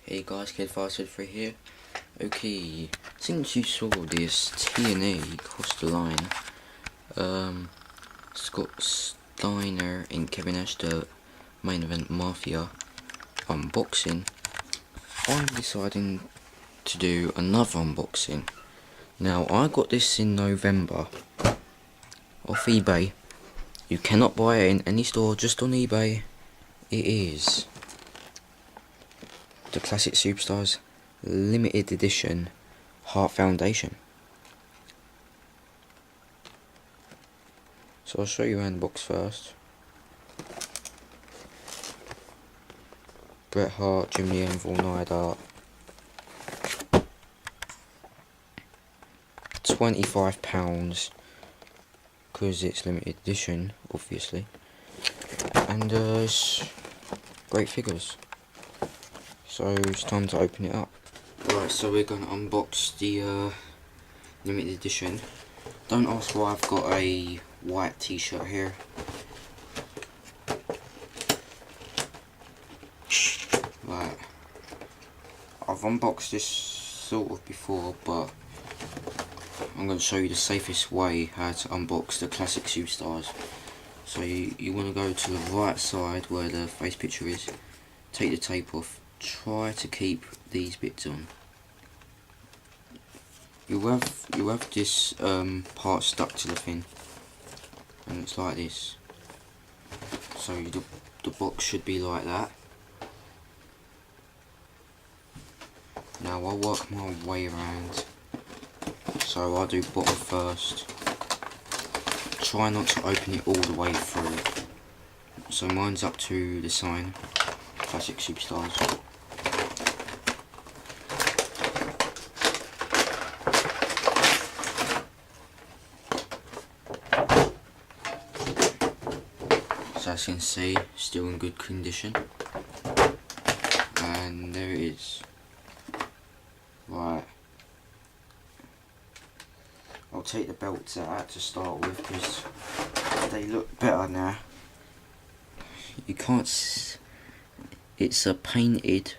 Hey guys, Kid573 here. Okay, since you saw this TNA cross the line, Scott Steiner and Kevin Nash, the main event Mafia unboxing, I'm deciding to do another unboxing. Now, I got this in November off eBay. You cannot buy it in any store, just on eBay. It is the Classic Superstars limited edition Hart Foundation. So I'll show you around the box first. Bret Hart, Jimmy Anvil, Neidhart. £25 because it's limited edition, obviously, and it's great figures. So it's time to open it up. Right, so we're gonna unbox the limited edition. Don't ask why I've got a white t-shirt here. Right, I've unboxed this sort of before, but I'm going to show you the safest way how to unbox the Classic Superstars. So you want to go to the right side where the face picture is, take the tape off, try to keep these bits on. You have this part stuck to the thing, and it's like this. So the box should be like that. Now I'll work my way around. So I'll do bottom first. Try not to open it all the way through. So mine's up to the sign, Classic Superstars. So as you can see, still in good condition. And there it is. Right. I'll take the belts out to start with because they look better now. You can't. It's a painted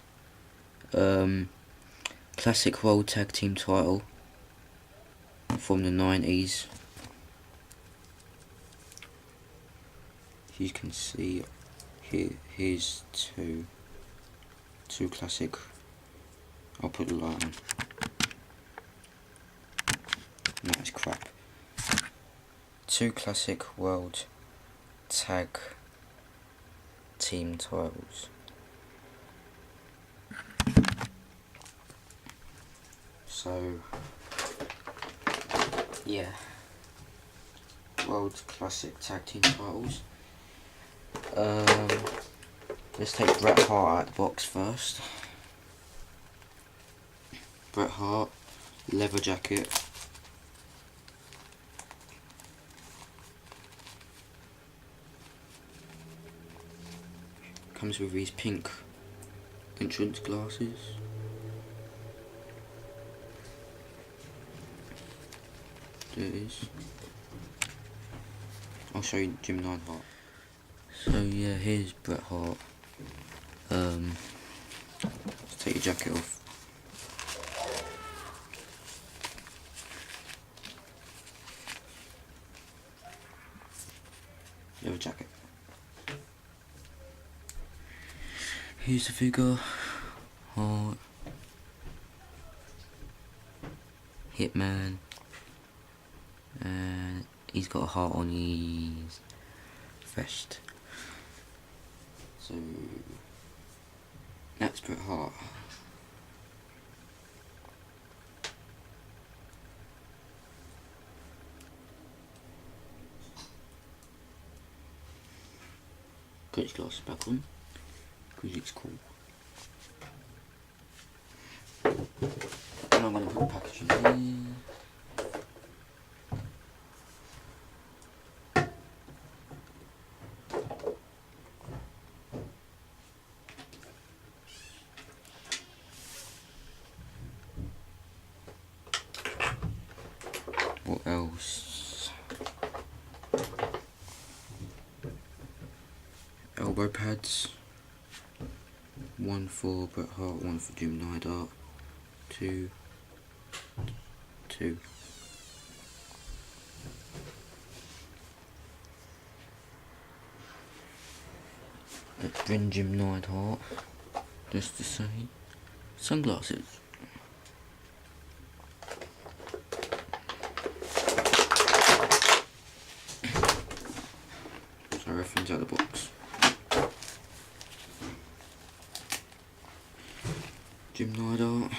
Classic World Tag Team title from the 90s. You can see here's two classic. I'll put the light on. That's crap. 2 Classic World Tag Team titles. So yeah, World Classic Tag Team titles. Let's take Bret Hart out of the box first. Bret Hart, leather jacket. Comes with these pink entrance glasses. There it is. I'll show you Jim Neidhart. So yeah, here's Bret Hart. Let's take your jacket off. Leather jacket. Here's the figure. Hart. Hitman. And he's got a heart on his vest. So that's Bret Hart. Put his glasses back on because it's cool. And I'm going to put the packaging in. What else? elbow pads, 1 for Bret Hart, 1 for Jim Neidhart, 2, 2. Let's bring Jim Neidhart, just to say, sunglasses. So everything's out of the box. Jim Neidhart.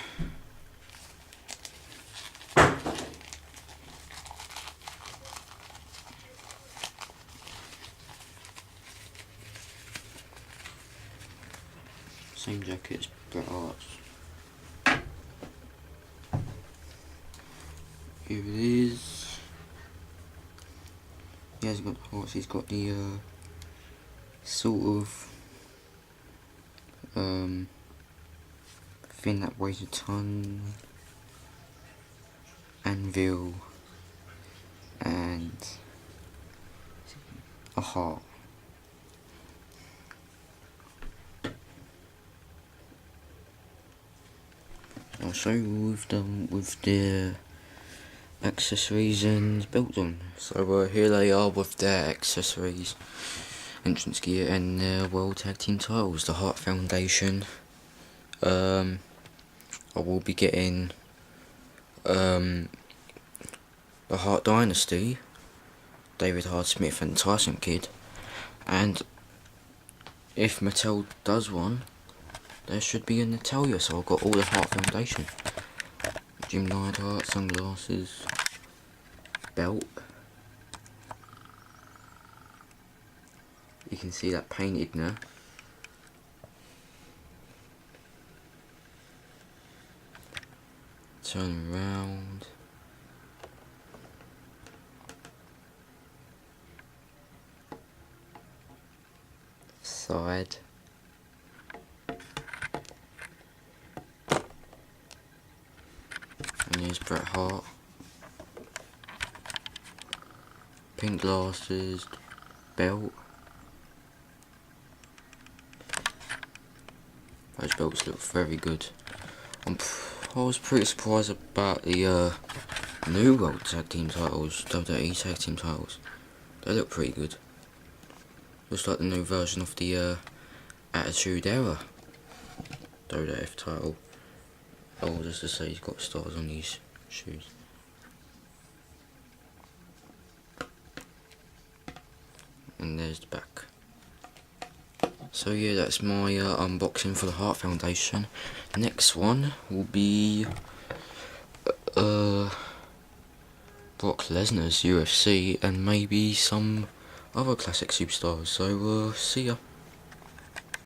Same jacket as Bret Hart's. Here it is. He hasn't got the hearts, he's got the sort of thing that weighs a ton, anvil, and a heart. I'll show you what we've done with their accessories and belt on. So here they are with their accessories, entrance gear, and their World Tag Team titles. The Hart Foundation. I will be getting the Hart Dynasty, David Hart Smith and Tyson Kidd, and if Mattel does one, there should be a Natalia, so I've got all the Hart Foundation. Jim Neidhart, sunglasses, belt. You can see that painted now. Turn around. Side. And here's Bret Hart. Pink glasses, belt. Those belts look very good. I was pretty surprised about the new World Tag Team titles, WWE Tag Team titles. They look pretty good. Looks like the new version of the Attitude Era WWF title. Oh, just to say he's got stars on these shoes. And there's the back. So yeah, that's my unboxing for the Hart Foundation. Next one will be Brock Lesnar's UFC and maybe some other classic superstars. So see ya.